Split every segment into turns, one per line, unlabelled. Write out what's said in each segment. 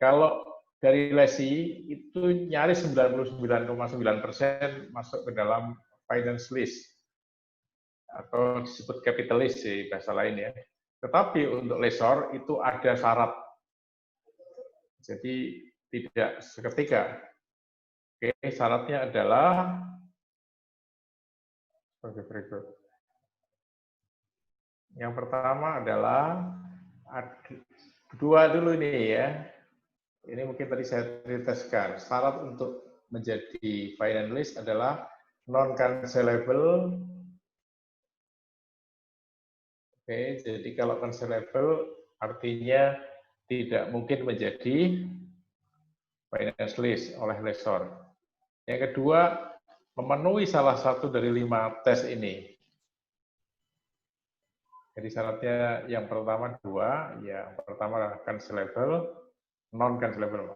Kalau dari lesi itu nyaris 99,9% masuk ke dalam finance list atau disebut capitalist di bahasa lain ya. Tetapi untuk lessor itu ada syarat. Jadi tidak seketika. Oke, syaratnya adalah sebagai berikut. Yang pertama adalah kedua dulu ini ya. Ini mungkin tadi saya ceritakan. Syarat untuk menjadi finalist adalah non-cancelable. Oke, jadi kalau cancelable artinya tidak mungkin menjadi finance list oleh lessor. Yang kedua, memenuhi salah satu dari 5 tes ini. Jadi syaratnya yang pertama dua, yang pertama cancelable, non-cancelable.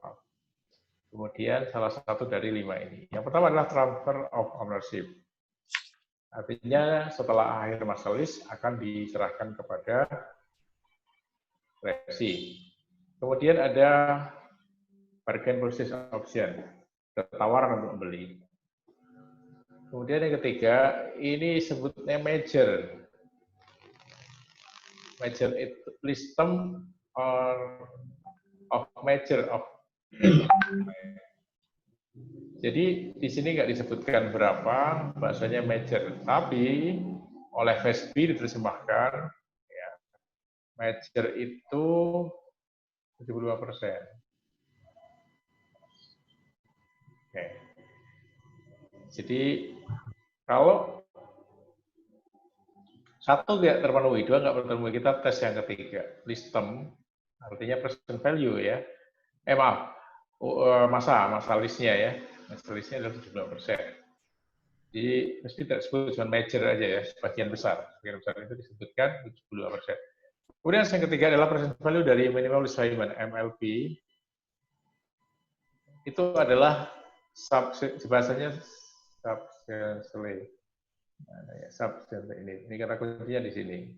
Kemudian salah satu dari 5 ini. Yang pertama adalah transfer of ownership. Artinya setelah akhir masa list akan diserahkan kepada lesi. Kemudian ada bargain purchase option, tawaran untuk membeli. Kemudian yang ketiga, ini sebutnya major. Major itu list term of major of. Jadi di sini nggak disebutkan berapa bahasanya major, tapi oleh FASB diterjemahkan ya, major itu 75%. Oke. Jadi kalau satu nggak terpenuhi, dua nggak terpenuhi, kita tes yang ketiga, list term, artinya present value ya. Maaf, masa listnya ya. Masa listnya adalah 75%. Jadi mesti tidak disebut cuma major aja ya, sebagian besar. Sebagian besar itu disebutkan 75%. Kemudian yang ketiga adalah present value dari minimal list payment, MLP. Itu adalah bahasanya substantially. Ya, substantially ini kata kuncinya di sini.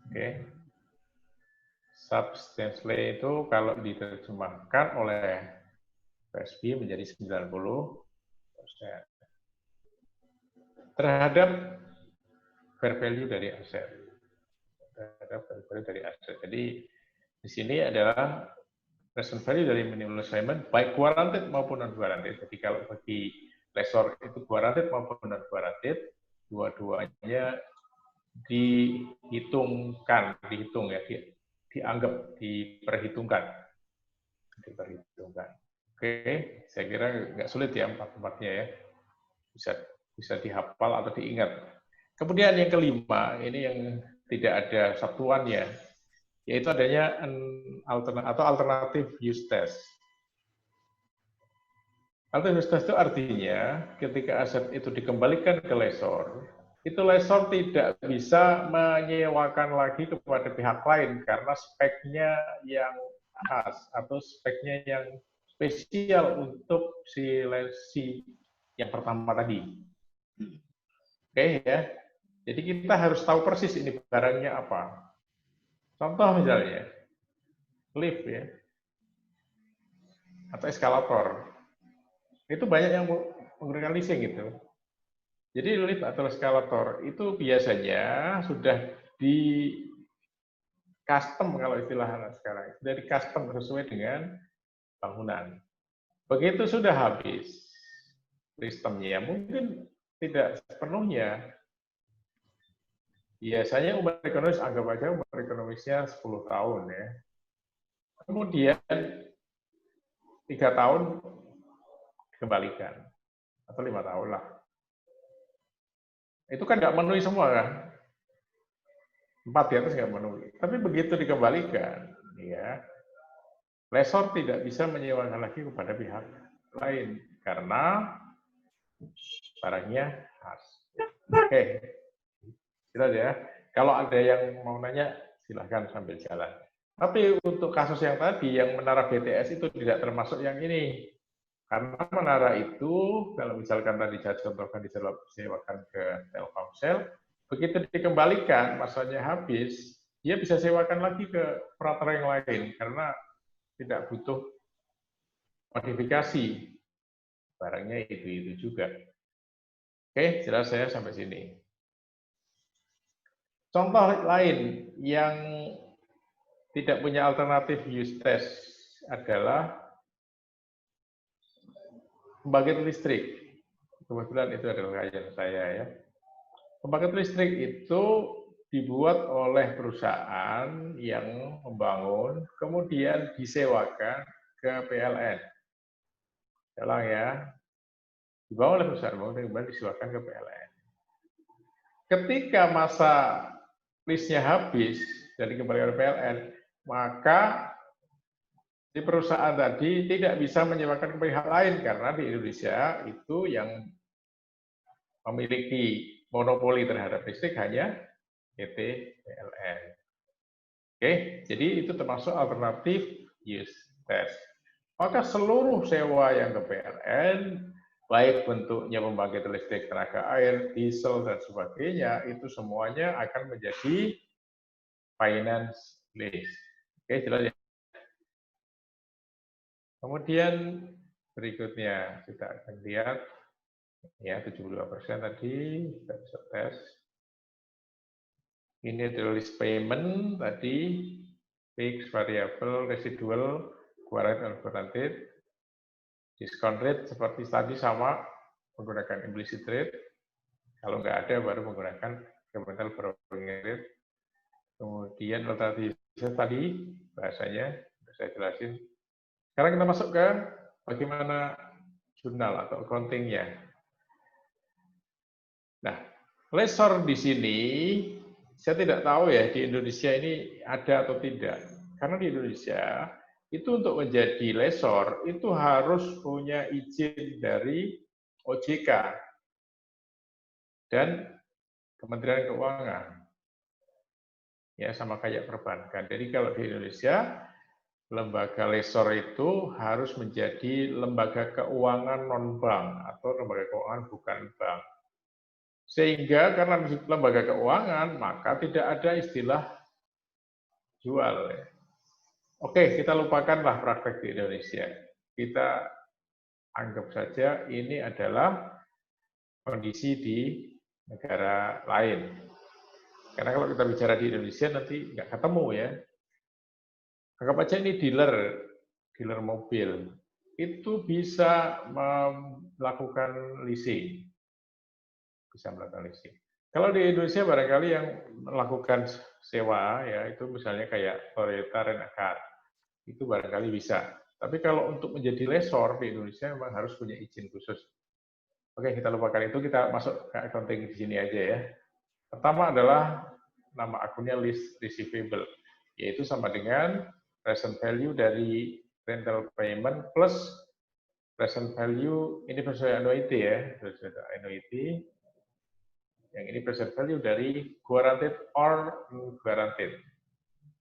Oke. Substantially itu kalau diterjemahkan oleh PSB menjadi 90% terhadap fair value dari aset. Terhadap fair value dari aset. Jadi di sini adalah present value dari minimum payment baik guaranteed maupun non guaranteed. Jadi kalau bagi lessor itu guaranteed maupun non guaranteed, dua-duanya dihitung ya, dianggap diperhitungkan. Oke, saya kira nggak sulit ya empat-empatnya ya, bisa dihafal atau diingat. Kemudian yang kelima, ini yang tidak ada satuannya, yaitu adanya alternative use test. Alternative use test itu artinya ketika aset itu dikembalikan ke lessor, itu lessor tidak bisa menyewakan lagi kepada pihak lain karena speknya yang khas atau speknya yang spesial untuk si lesi yang pertama tadi. Oke ya. Jadi kita harus tahu persis ini barangnya apa. Contoh misalnya, lift ya, atau eskalator. Itu banyak yang menggunakan leasing gitu. Jadi lift atau eskalator itu biasanya sudah di custom kalau istilah sekarang, sudah di custom sesuai dengan bangunan. Begitu sudah habis sistemnya, mungkin tidak sepenuhnya. Biasanya umur ekonomis, anggap aja umur ekonomisnya 10 tahun ya. Kemudian 3 tahun dikembalikan, atau 5 tahun lah. Itu kan nggak memenuhi semua kan? 4 di atas nggak memenuhi. Tapi begitu dikembalikan, ya, lessor tidak bisa menyewakan lagi kepada pihak lain karena barangnya khas. Oke, itu aja. Kalau ada yang mau nanya, silahkan sambil jalan. Tapi untuk kasus yang tadi, yang menara BTS itu tidak termasuk yang ini. Karena menara itu, kalau misalkan tadi saya contohkan disewakan ke Telkomsel, begitu dikembalikan, masanya habis, dia bisa sewakan lagi ke operator yang lain. Karena tidak butuh modifikasi. Barangnya itu juga. Oke, jelas saya sampai sini. Contoh lain yang tidak punya alternatif use test adalah pembangkit listrik. Kebetulan itu adalah kajian saya ya. Pembangkit listrik itu dibuat oleh perusahaan yang membangun, kemudian disewakan ke PLN. Ulang ya, dibangun oleh perusahaan, kemudian disewakan ke PLN. Ketika masa lease-nya habis dan dikembalikan ke PLN, maka di perusahaan tadi tidak bisa menyewakan ke pihak lain karena di Indonesia itu yang memiliki monopoli terhadap listrik hanya PT PLN. Oke, jadi itu termasuk alternatif use test. Maka seluruh sewa yang ke PLN, baik bentuknya pembangkit listrik tenaga air, diesel, dan sebagainya, itu semuanya akan menjadi finance lease. Oke, jelas ya. Kemudian berikutnya kita akan lihat ya 72% tadi kita bisa tes. Ini adalah list payment tadi, fixed, variable, residual, guaranteed, unguaranteed. Discount rate seperti tadi sama menggunakan implicit rate. Kalau nggak ada baru menggunakan incremental borrowing rate. Kemudian alternatif tadi bahasanya sudah saya jelasin. Sekarang kita masuk ke bagaimana jurnal atau accounting-nya. Nah, lessor di sini saya tidak tahu ya di Indonesia ini ada atau tidak. Karena di Indonesia itu untuk menjadi lessor itu harus punya izin dari OJK dan Kementerian Keuangan. Ya sama kayak perbankan. Jadi kalau di Indonesia lembaga lessor itu harus menjadi lembaga keuangan non-bank atau lembaga keuangan bukan bank. Sehingga karena lembaga keuangan, maka tidak ada istilah jual. Oke, kita lupakanlah praktek di Indonesia. Kita anggap saja ini adalah kondisi di negara lain. Karena kalau kita bicara di Indonesia nanti nggak ketemu ya. Anggap aja ini dealer mobil. Itu bisa melakukan leasing. Bisa melakukan leasing. Kalau di Indonesia barangkali yang melakukan sewa ya itu misalnya kayak Toyota Rent-A-Car. Itu barangkali bisa. Tapi kalau untuk menjadi lessor di Indonesia memang harus punya izin khusus. Oke, kita lupakan itu, kita masuk ke accounting di sini aja ya. Pertama adalah nama akunnya list receivable, yaitu sama dengan present value dari rental payment plus present value, ini present annuity ya, present annuity. Yang ini present value dari guaranteed or unguaranteed.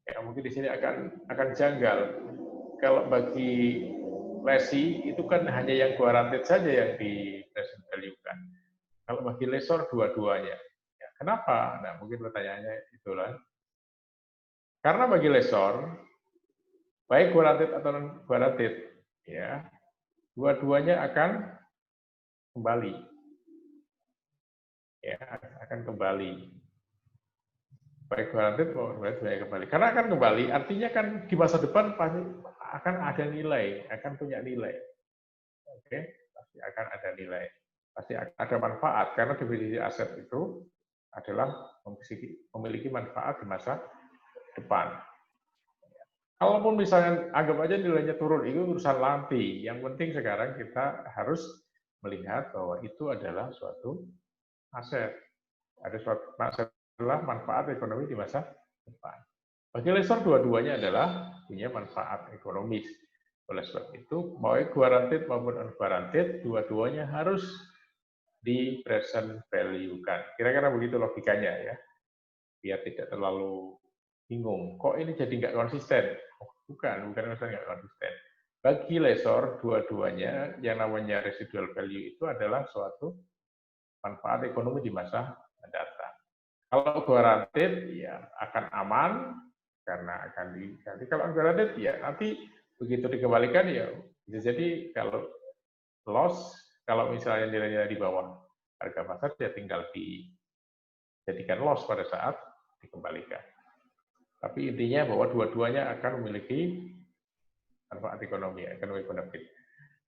Ya, mungkin di sini akan janggal. Kalau bagi lesi itu kan hanya yang guaranteed saja yang di present value kan. Kalau bagi lessor dua-duanya. Ya, kenapa? Nah, mungkin pertanyaannya itulah. Karena bagi lessor, baik guaranteed atau non guaranteed, ya, dua-duanya akan kembali. Ya, akan kembali. Baik guaranteed maupun dua-duanya kembali. Karena akan kembali, artinya kan di masa depan pasti akan ada nilai, akan punya nilai. Oke, pasti akan ada nilai. Pasti ada manfaat karena definisi aset itu adalah memiliki manfaat di masa depan. Kalaupun misalnya anggap aja nilainya turun, itu urusan nanti. Yang penting sekarang kita harus melihat bahwa itu adalah suatu aset. Ada suatu aset adalah manfaat ekonomi di masa depan. Bagi lessor dua-duanya adalah punya manfaat ekonomis. Oleh sebab itu, baik guaranteed maupun unguaranteed, dua-duanya harus di present value-kan. Kira-kira begitu logikanya ya. Biar tidak terlalu bingung. Kok ini jadi nggak konsisten? Bukan masalah nggak konsisten. Bagi lessor, dua-duanya yang namanya residual value itu adalah suatu manfaat ekonomi di masa mendatang. Kalau guaranteed, ya akan aman, karena akan diganti. Kalau unguaranteed, ya nanti begitu dikembalikan ya bisa jadi kalau loss, kalau misalnya nilainya di bawah harga pasar, ya tinggal dijadikan loss pada saat dikembalikan. Tapi intinya bahwa dua-duanya akan memiliki manfaat ekonomi benefit.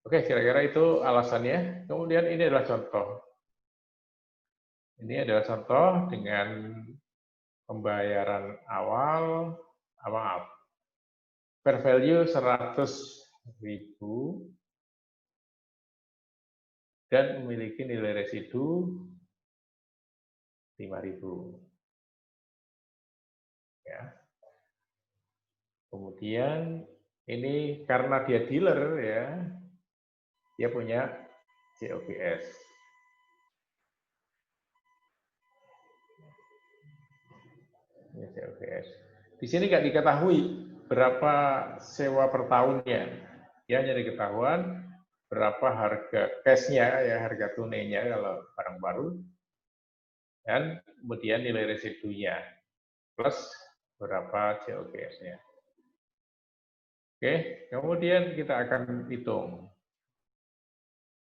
Oke, kira-kira itu alasannya. Kemudian ini adalah contoh. Ini adalah contoh dengan pembayaran awal, maaf, fair value 100.000 dan memiliki nilai residu 5.000. Ya. Kemudian ini karena dia dealer ya, dia punya COGS. Ini COGS. Di sini nggak diketahui berapa sewa per tahunnya. Ya, hanya diketahuan berapa harga cash-nya, ya harga tunainya kalau barang baru, dan kemudian nilai residunya plus berapa COGS-nya. Oke, kemudian kita akan hitung.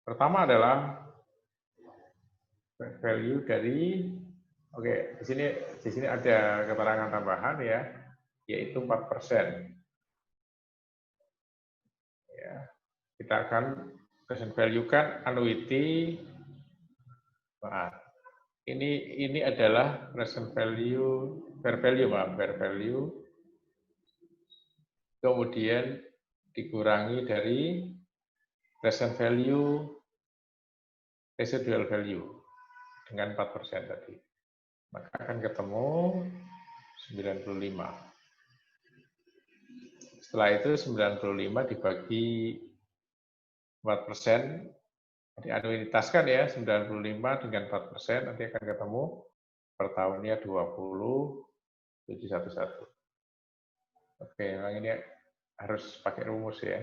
Pertama adalah value dari, oke, di sini ada keterangan tambahan ya, yaitu 4%. Ya, kita akan present value kan annuity. Maaf, ini adalah present value, fair value, kemudian dikurangi dari present value, residual value dengan 4% tadi. Maka akan ketemu 95. Setelah itu 95 dibagi 4%, dianuitaskan ya, 95 dengan 4%, nanti akan ketemu per tahunnya 20,711. Oke, memang ini harus pakai rumus ya.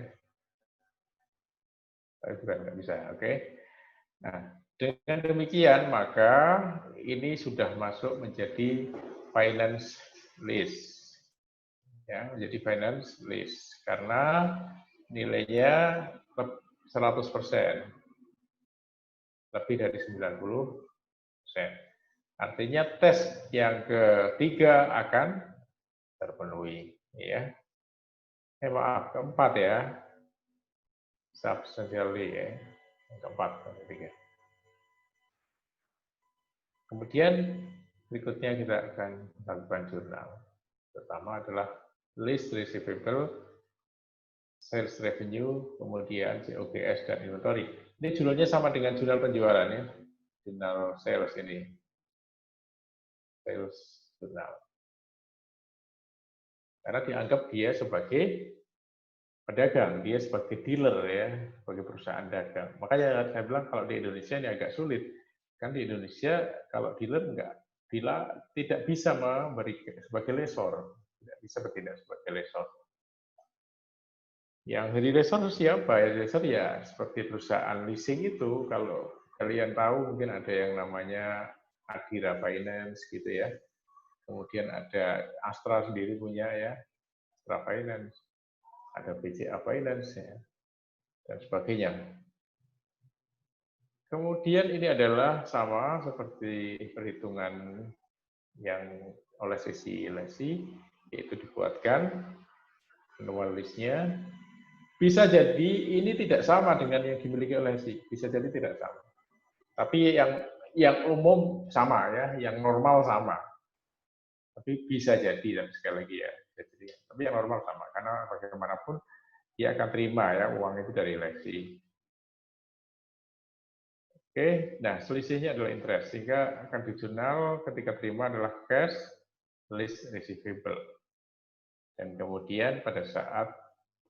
Tapi bukan, nggak bisa, oke. Nah, dengan demikian maka ini sudah masuk menjadi finance lease. Ya, menjadi finance lease karena nilainya 100%, lebih dari 90%. Artinya tes yang ketiga akan terpenuhi, ya. Maaf, keempat ya, substantially ya, keempat, ketiga. Kemudian berikutnya kita akan lakukan jurnal. Pertama adalah list receivable, sales revenue, kemudian COGS dan inventory. Ini judulnya sama dengan jurnal penjualan ya, jurnal sales ini, sales jurnal. Karena dianggap dia sebagai pedagang, dia sebagai dealer ya, sebagai perusahaan dagang. Makanya saya bilang kalau di Indonesia ini agak sulit. Kan di Indonesia kalau dealer tidak bisa memberi sebagai lessor, tidak bisa bertindak sebagai lessor. Yang jadi lessor siapa ya? Lessor ya seperti perusahaan leasing itu, kalau kalian tahu mungkin ada yang namanya Adira Finance gitu ya. Kemudian ada Astra sendiri punya ya, Astra Finance, ada BCA Finance ya, dan sebagainya. Kemudian ini adalah sama seperti perhitungan yang oleh sisi lesi, yaitu dibuatkan annual list-nya. Bisa jadi ini tidak sama dengan yang dimiliki oleh lesi, bisa jadi tidak sama. Tapi yang umum sama ya, yang normal sama. Tapi bisa jadi, dan sekali lagi ya, tapi yang normal sama, karena bagaimanapun dia akan terima ya uang itu dari lesi. Oke, nah selisihnya adalah interest, sehingga akan di jurnal ketika terima adalah cash list receivable. Dan kemudian pada saat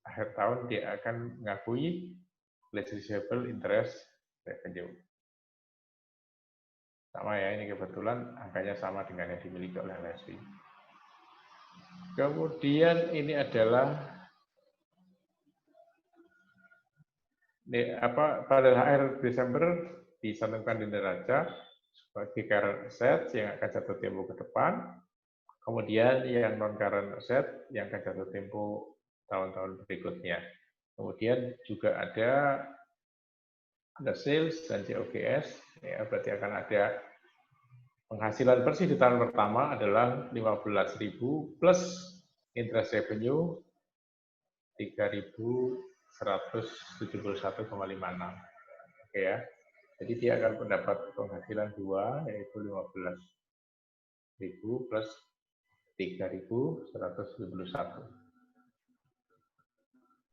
akhir tahun dia akan mengakui list receivable interest revenue. Sama ya, ini kebetulan angkanya sama dengan yang dimiliki oleh lesi. Kemudian ini adalah pada akhir Desember dicantumkan di neraca sebagai current asset yang akan jatuh tempo ke depan. Kemudian yang non current asset yang akan jatuh tempo tahun-tahun berikutnya. Kemudian juga ada sales dan COGS, ya, berarti akan ada penghasilan bersih di tahun pertama adalah 15.000 plus interest revenue 3.171,56. Oke ya. Jadi dia akan mendapat penghasilan 2 yaitu 15.000 plus 3.171.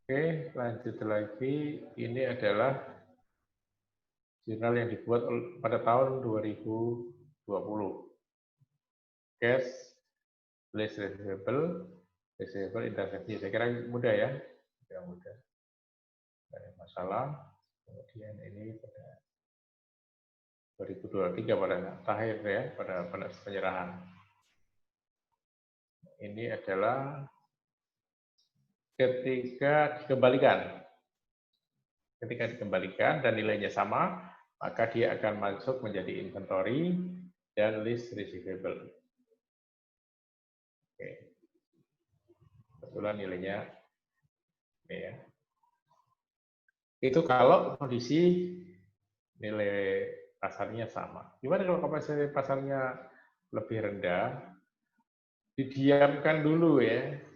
Oke, lanjut lagi. Ini adalah jurnal yang dibuat pada tahun 2020. Cash, list receivable, intervensi. Saya kira mudah ya. Mudah. Tidak ada masalah. Kemudian ini pada 2023 pada terakhir ya, pada penyerahan. Ini adalah ketika dikembalikan. Ketika dikembalikan dan nilainya sama, maka dia akan masuk menjadi inventory dan list receivable. Oke. Kebetulan nilainya ini ya. Itu kalau kondisi nilai pasarnya sama. Gimana kalau kondisi pasarnya lebih rendah? Didiamkan dulu ya.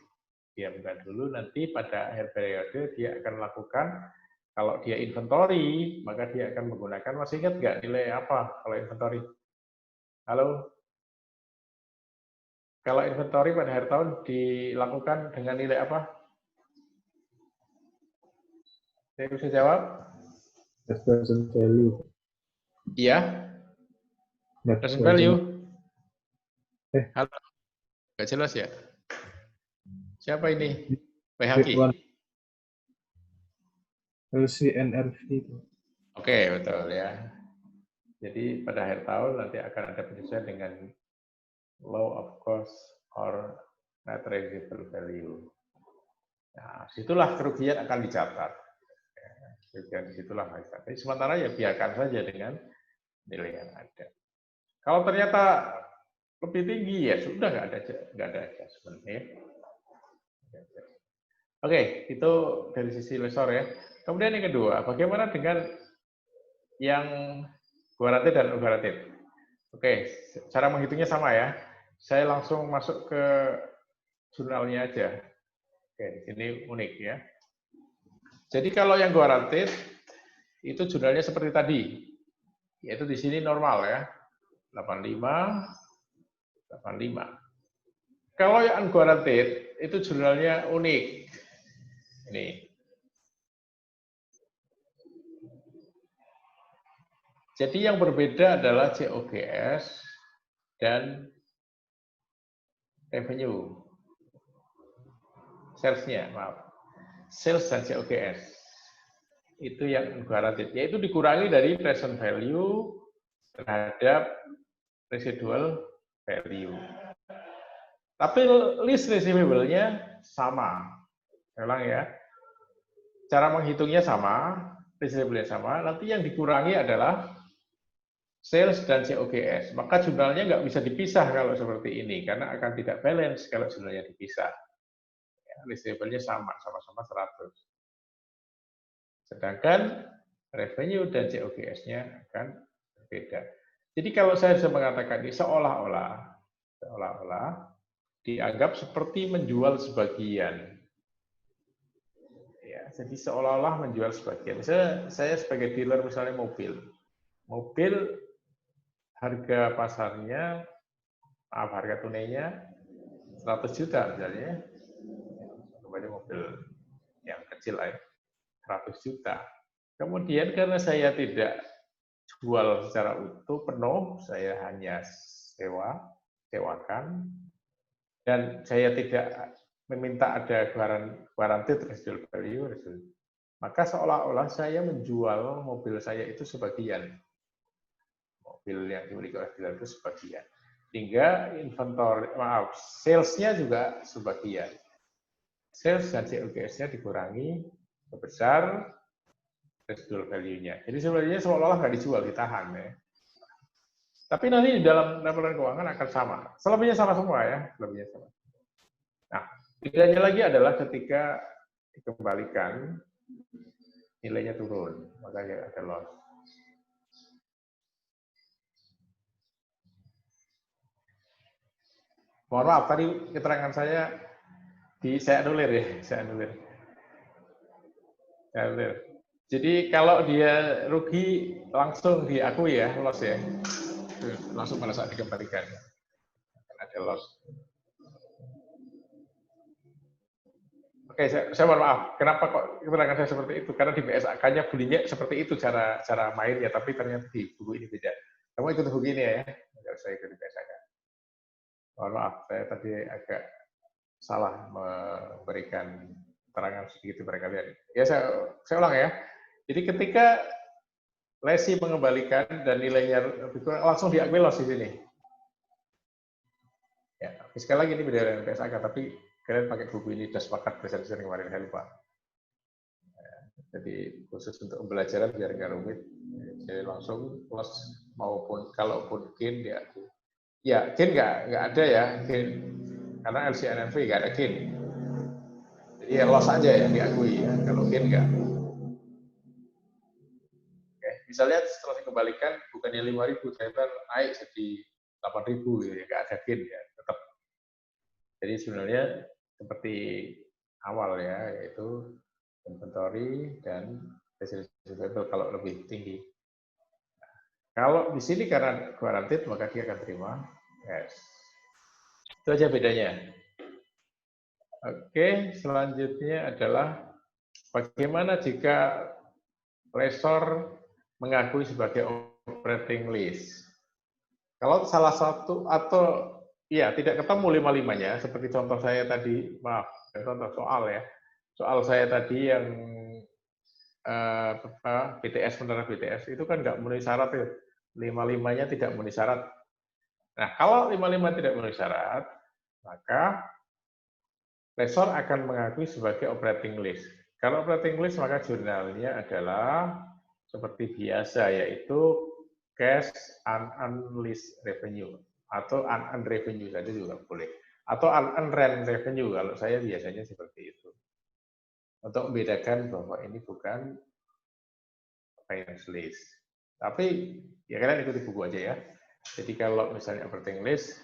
Diamkan dulu, nanti pada akhir periode dia akan melakukan, kalau dia inventory, maka dia akan menggunakan, masih ingat nggak nilai apa kalau inventory? Halo? Kalau inventory pada akhir tahun dilakukan dengan nilai apa? Saya bisa jawab?
Net present value.
Iya? Net present value? Halo? Nggak jelas ya? Siapa ini? PHQ?
LCNRV.
Oke, betul ya. Jadi pada akhir tahun nanti akan ada penyesuaian dengan law of cost or net realizable value. Nah, situlah kerugian akan dicatat. Kerugian disitulah dicatat. Jadi sementara ya biarkan saja dengan nilai yang ada. Kalau ternyata lebih tinggi ya sudah nggak ada adjustment ya. Oke, itu dari sisi lessor ya. Kemudian yang kedua, bagaimana dengan yang guaranteed dan unguaranteed? Oke, cara menghitungnya sama ya. Saya langsung masuk ke jurnalnya aja. Oke, di sini unik ya. Jadi kalau yang guaranteed itu jurnalnya seperti tadi, yaitu di sini normal ya, 85, 85. Kalau yang unguaranteed itu jurnalnya unik. Ini. Jadi yang berbeda adalah COGS dan revenue. Sales-nya, maaf. Sales dan COGS. Itu yang guaranteed. Yaitu dikurangi dari present value terhadap residual value. Tapi list receivable-nya sama. Saya ulang ya. Cara menghitungnya sama, receivable-nya sama. Nanti yang dikurangi adalah sales dan COGS. Maka jurnalnya nggak bisa dipisah kalau seperti ini, karena akan tidak balance kalau jurnalnya dipisah. Ya, receivable-nya sama, sama-sama 100. Sedangkan revenue dan COGS-nya akan berbeda. Jadi kalau saya bisa mengatakan ini seolah-olah dianggap seperti menjual sebagian. Ya, jadi seolah-olah menjual sebagian. Saya sebagai dealer misalnya mobil harga pasarnya, harga tunainya 100 juta misalnya. Kembali mobil yang kecil ya, 100 juta. Kemudian karena saya tidak jual secara utuh penuh, saya hanya sewakan, dan saya tidak meminta ada guaranteed residual value, maka seolah-olah saya menjual mobil saya itu sebagian. Mobil yang dimiliki oleh dealer itu sebagian. Hingga inventory, sales-nya juga sebagian. Sales dan COGS-nya dikurangi sebesar residual value-nya. Jadi sebenarnya seolah-olah nggak dijual, ditahan ya. Tapi nanti di dalam laporan keuangan akan sama. Selebihnya sama semua ya, selebihnya sama. Nah, Bedanya lagi adalah ketika dikembalikan nilainya turun, maka ada loss. Mohon maaf, tadi keterangan saya saya anulir ya, saya anulir. Jadi kalau dia rugi langsung diakui ya, loss ya. Langsung pada saat dikembalikan. Ada loss. Oke, saya mohon maaf. Kenapa kok keterangan saya seperti itu? Karena di BSAK-nya bunyinya seperti itu cara mainnya, tapi ternyata di buku ini beda. Kamu ikut buku ini ya? Enggak, saya ikut di BSAK. Mohon maaf, saya tadi agak salah memberikan keterangan sedikit kepada kalian. Ya, saya ulang ya. Jadi ketika lesi mengembalikan dan nilainya langsung diakui loss di sini. Ya, sekali lagi ini beda dengan PSAK, tapi kalian pakai buku ini sudah sepakat presentasi kemarin, saya lupa. Ya, jadi khusus untuk pembelajaran biar nggak rumit, jadi langsung loss maupun kalaupun gain diakui. Ya, gain nggak ada ya, gain karena LCNNV nggak ada gain. Jadi ya loss aja yang diakui ya, kalau gain nggak. Oke, misalnya setelah dikembalikan bukannya 5.000 ternyata naik jadi 8.000 gitu ya, nggak ada gain ya, tetap. Jadi sebenarnya seperti awal ya, yaitu inventory dan residual kalau lebih tinggi. Kalau di sini karena guaranteed maka dia akan terima yes. Itu aja bedanya. Oke, selanjutnya adalah bagaimana jika lessor mengakui sebagai operating lease. Kalau salah satu atau ya tidak ketemu lima-limanya, seperti contoh saya tadi, maaf, contoh soal ya, soal saya tadi yang BTS menerap BTS itu kan nggak memenuhi syarat ya, lima-limanya tidak memenuhi syarat. Nah, kalau lima-lima tidak memenuhi syarat, maka lessor akan mengakui sebagai operating lease. Kalau operating lease maka jurnalnya adalah seperti biasa, yaitu cash unleased revenue atau unearned revenue saja juga boleh, atau unearned revenue kalau saya biasanya seperti itu, untuk membedakan bahwa ini bukan finance lease. Tapi ya kalian ikuti buku aja ya. Jadi kalau misalnya operating lease,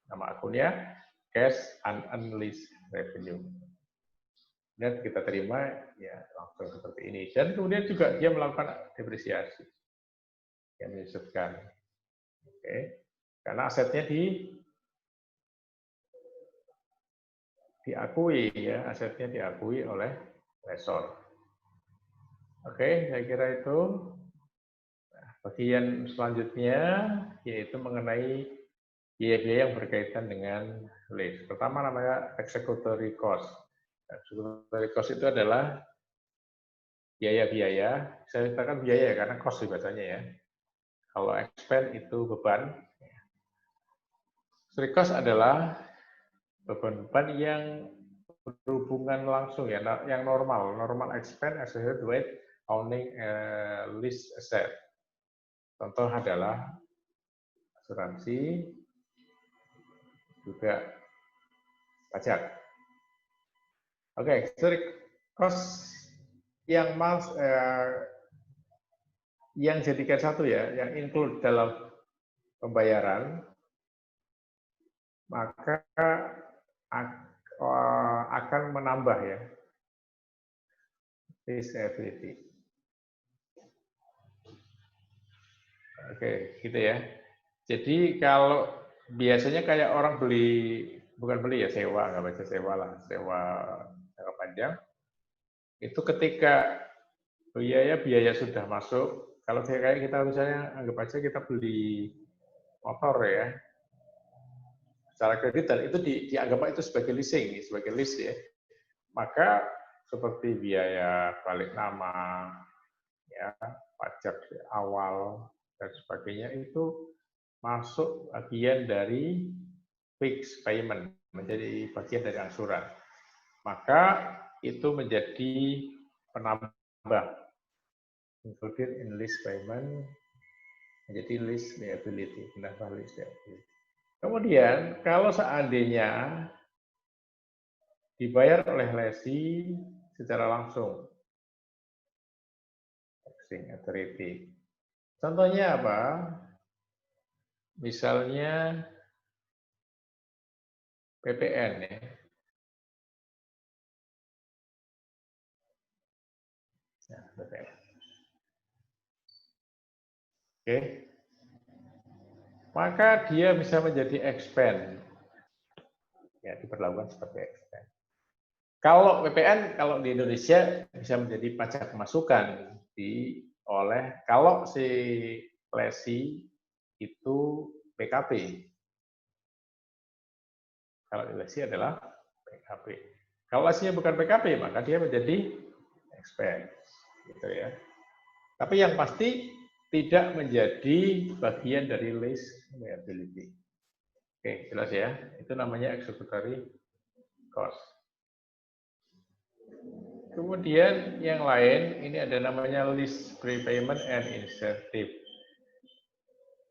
nama akunnya cash unleased revenue. Dan kita terima ya langsung seperti ini. Dan kemudian juga dia melakukan depresiasi yang menyebutkan, oke, karena asetnya diakui ya, asetnya diakui oleh lessor. Oke, saya kira itu. Nah, bagian selanjutnya yaitu mengenai biaya-biaya yang berkaitan dengan lease. Pertama namanya executory cost. Executory cost itu adalah biaya-biaya, saya katakan biaya karena cost bahasanya ya. Kalau expense itu beban. Strict cost adalah beban-beban yang berhubungan langsung ya, yang normal expense associated with owning a lease asset. Contoh adalah asuransi, juga pajak. Oke, strict cost yang jadikan satu ya, yang include dalam pembayaran, maka akan menambah ya feasibility. Oke, gitu ya. Jadi kalau biasanya kayak orang bukan beli ya, sewa, nggak baca sewa lah, sewa jangka panjang. Itu ketika biaya sudah masuk, kalau kayak kita misalnya anggap aja kita beli motor ya, secara kredit dan itu dianggap itu sebagai leasing, sebagai lease ya. Maka seperti biaya balik nama, ya, pajak awal dan sebagainya itu masuk bagian dari fixed payment, menjadi bagian dari angsuran. Maka itu menjadi penambah included in lease payment, menjadi lease liability, penambah lease liability. Kemudian kalau seandainya dibayar oleh lesi secara langsung. Taxing authority. Contohnya apa? Misalnya PPN ya. Nah, PPN. Oke. Maka dia bisa menjadi expense. Ya, diperlakukan seperti expense. Kalau PPN, kalau di Indonesia bisa menjadi pajak masukan kalau si lesi itu PKP. Kalau di lesi adalah PKP. Kalau lesinya bukan PKP, maka dia menjadi expense, gitu ya. Tapi yang pasti tidak menjadi bagian dari lease liability. Oke, jelas ya. Itu namanya executory cost. Kemudian yang lain, ini ada namanya lease prepayment and incentive.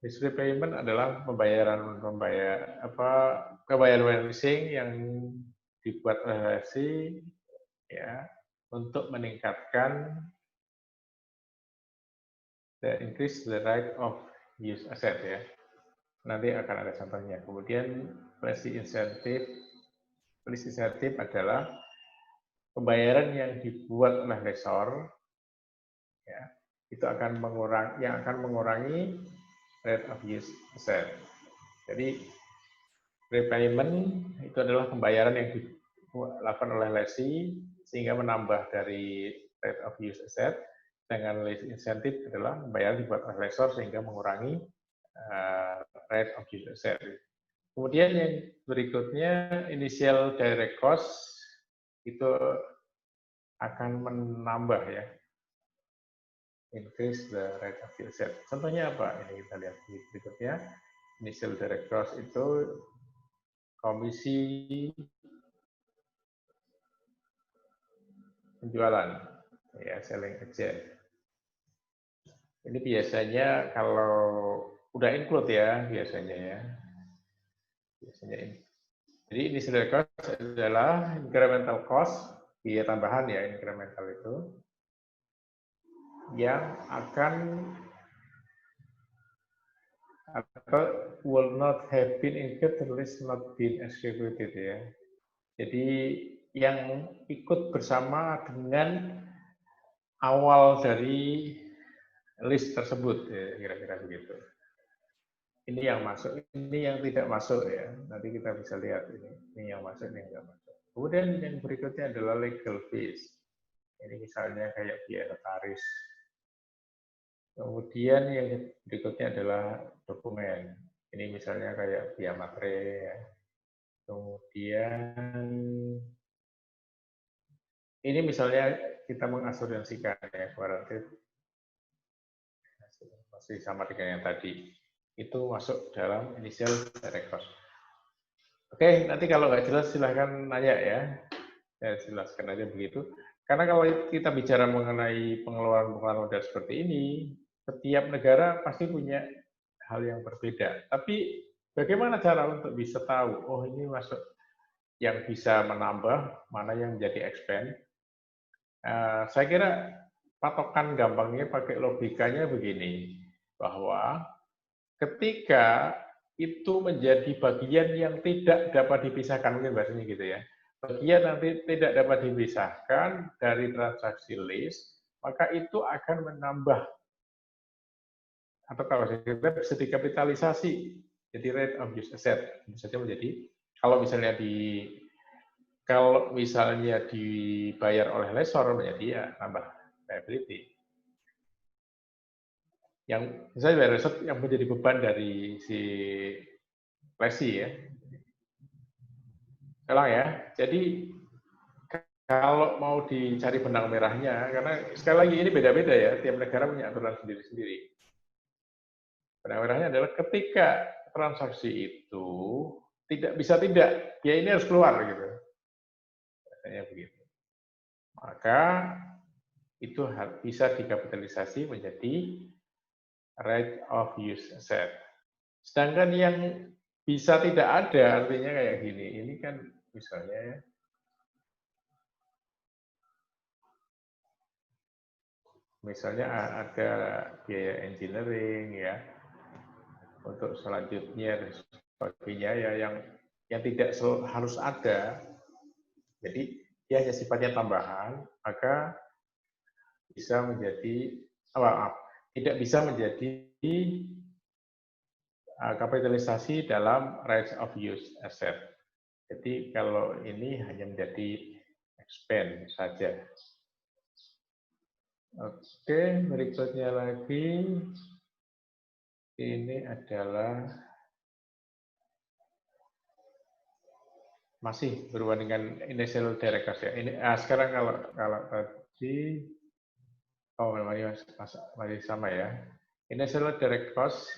Lease prepayment adalah pembayaran leasing yang dibuat oleh lesi ya untuk meningkatkan increase the right of use asset ya. Nanti akan ada contohnya. Kemudian lease incentive adalah pembayaran yang dibuat oleh lessor ya, itu akan mengurangi rate of use asset. Jadi repayment itu adalah pembayaran yang dilakukan oleh lesi sehingga menambah dari rate of use asset, dengan lease incentive adalah pembayaran dibuat oleh lessor sehingga mengurangi rate of use asset. Kemudian yang berikutnya initial direct cost itu akan menambah ya, increase the rate of use asset. Contohnya apa? Ini kita lihat di berikutnya. Initial direct cost itu komisi penjualan, ya selling agent. Ini biasanya kalau udah include ya biasanya ya. Jadi initial direct cost adalah incremental cost, biaya tambahan ya incremental itu, yang akan atau will not have been incurred at least not been executed ya. Jadi yang ikut bersama dengan awal dari list tersebut ya, kira-kira begitu. Ini yang masuk, ini yang tidak masuk ya. Nanti kita bisa lihat ini yang masuk, ini yang tidak masuk. Kemudian yang berikutnya adalah legal fees. Ini misalnya kayak biaya notaris. Kemudian yang berikutnya adalah dokumen. Ini misalnya kayak biaya materai. Ya. Kemudian ini misalnya kita mengasuransikan ya, warranty masih sama dengan yang tadi. Itu masuk dalam initial direct cost. Oke, nanti kalau nggak jelas silahkan nanya ya. Saya jelaskan aja begitu. Karena kalau kita bicara mengenai pengeluaran modal seperti ini, setiap negara pasti punya hal yang berbeda. Tapi bagaimana cara untuk bisa tahu, oh ini masuk yang bisa menambah, mana yang menjadi expense? Saya kira patokan gampangnya pakai logikanya begini, bahwa ketika itu menjadi bagian yang tidak dapat dipisahkan, mungkin bahasanya gitu ya, bagian nanti tidak dapat dipisahkan dari transaksi list, maka itu akan menambah, atau kalau kita bisa dikapitalisasi, jadi rate of use asset, misalnya menjadi, kalau misalnya dibayar oleh lessor, menjadi ya nambah liability. Yang misalnya bayar lessor yang menjadi beban dari si lesi ya. Ulang ya, jadi kalau mau dicari benang merahnya, karena sekali lagi ini beda-beda ya, tiap negara punya aturan sendiri-sendiri. Benang merahnya adalah ketika transaksi itu tidak, ya ini harus keluar gitu. Katanya begitu. Maka itu bisa dikapitalisasi menjadi right of use asset. Sedangkan yang bisa tidak ada, artinya kayak gini, ini kan misalnya Misalnya ada biaya engineering ya, untuk selanjutnya dan sebagainya ya yang tidak harus ada. Jadi dia hanya sifatnya tambahan, maka bisa menjadi tidak bisa menjadi kapitalisasi dalam rights of use asset. Jadi kalau ini hanya menjadi expense saja. Oke, berikutnya lagi ini adalah masih berhubungan dengan initial direct cost ya. Ini sekarang kalau tadi masih sama ya. Initial direct cost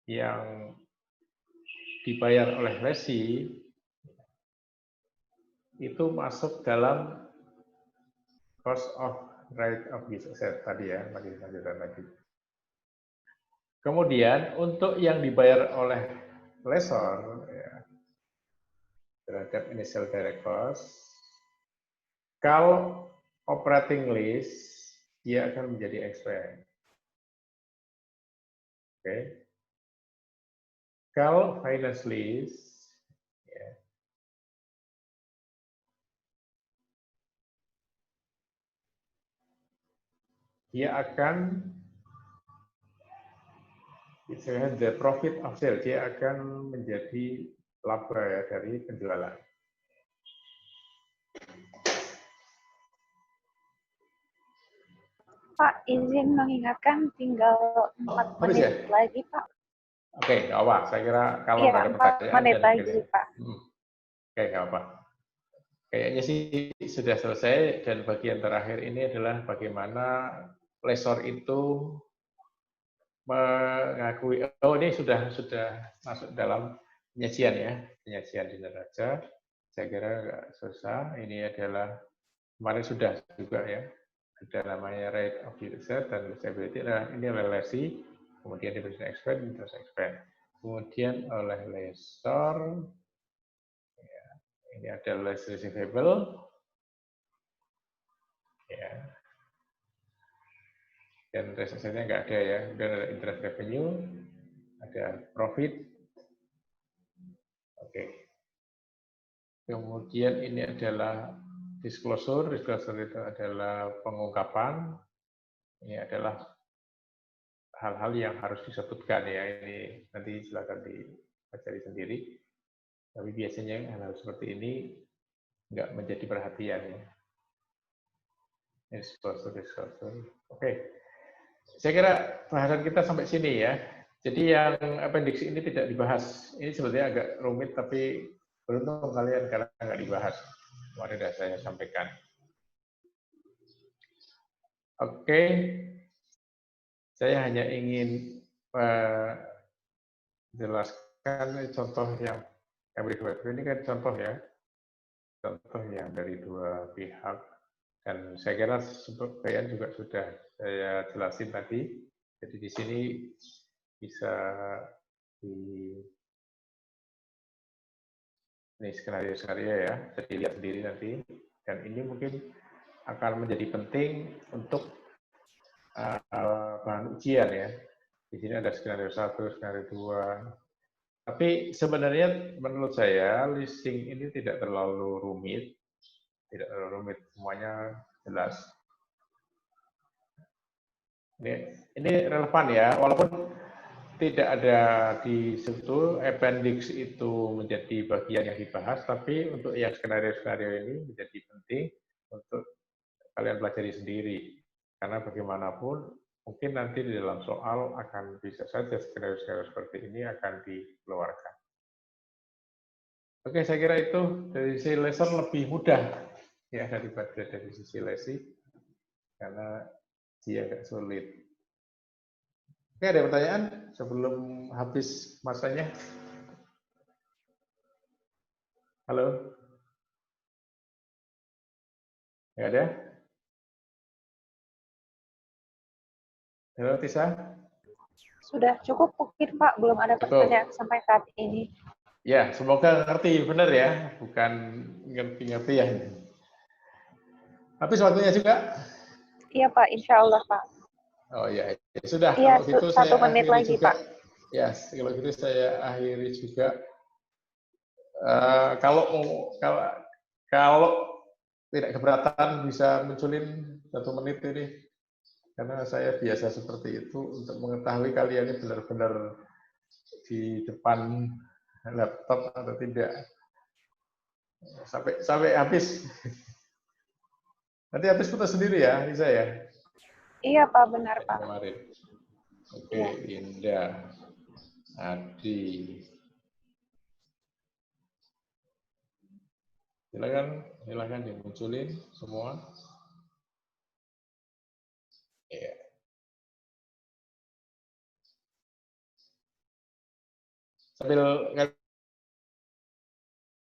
yang dibayar oleh lessee itu masuk dalam cost of right of use asset tadi ya, lanjutan lagi. Kemudian untuk yang dibayar oleh lessor ya, terhadap initial direct cost, kalau operating lease dia akan menjadi expense. Oke. Kalau finance lease ya, dia akan misalnya the profit of sale, dia akan menjadi laba ya dari penjualan.
Pak, izin mengingatkan tinggal 4 menit
ya?
lagi, Pak.
Oke, nggak apa. Saya kira kalau
Iya,
nggak ada
4
pertanyaan,
menit lagi, Pak.
Oke, nggak apa. Kayaknya sih sudah selesai, dan bagian terakhir ini adalah bagaimana lessor itu mengakui, oh ini sudah masuk dalam penyajian ya, penyajian di neraca. Saya kira nggak susah. Ini adalah kemarin sudah juga ya, ada namanya rate of use dan liability. Nah, ini adalah lessee, kemudian diberikan expense, interest expense. Kemudian oleh lessor, ya, ini ada less receivable, ya, dan resesinya nggak ada ya. Dan ada interest revenue, ada profit, oke. Kemudian ini adalah disclosure itu adalah pengungkapan, ini adalah hal-hal yang harus disebutkan ya, ini nanti silakan dipelajari sendiri. Tapi biasanya hal-hal seperti ini nggak menjadi perhatian ya. Disclosure. Oke. Saya kira bahasan kita sampai sini ya. Jadi yang appendix ini tidak dibahas. Ini sebetulnya agak rumit, tapi beruntung kalian karena nggak dibahas. Kemarin sudah saya sampaikan. Oke. Saya hanya ingin menjelaskan contoh yang berikut. Ini kan contoh ya. Contoh yang dari dua pihak. Dan saya kira sebagian juga sudah saya jelasin tadi. Jadi di sini bisa ini skenario-skenario ya, bisa dilihat sendiri nanti. Dan ini mungkin akan menjadi penting untuk bahan ujian ya. Di sini ada skenario 1, skenario 2. Tapi sebenarnya menurut saya listing ini tidak terlalu rumit. Tidak terlalu rumit, semuanya jelas. Ini relevan ya, walaupun tidak ada di situ appendix itu menjadi bagian yang dibahas, tapi untuk yang skenario-skenario ini menjadi penting untuk kalian pelajari sendiri. Karena bagaimanapun mungkin nanti di dalam soal akan bisa saja skenario-skenario seperti ini akan dikeluarkan. Oke, saya kira itu dari sisi lesson lebih mudah ya daripada dari sisi lesi, karena dia agak sulit. Oke, ada pertanyaan sebelum habis masanya? Halo? Nggak ada? Halo, Tisa?
Sudah cukup mungkin, Pak. Belum ada pertanyaan sampai saat ini.
Ya, semoga ngerti benar ya, bukan ngerti-ngerti ya. Habis waktunya juga?
Iya Pak, insya Allah Pak.
Oh ya, ya sudah.
Iya,
Kalau gitu
1
saya
menit
akhiri
lagi
juga.
Pak.
Ya, kalau gitu saya akhiri juga. Kalau kalau tidak keberatan bisa munculin 1 menit ini, karena saya biasa seperti itu untuk mengetahui kalian ini benar-benar di depan laptop atau tidak. Sampai habis. Nanti habis putus sendiri ya, Lisa ya.
Iya Pak, benar Pak.
Kemarin. Oke,
Iya.
Indah, Adi. Silakan dimunculin semua. Ya. Sambil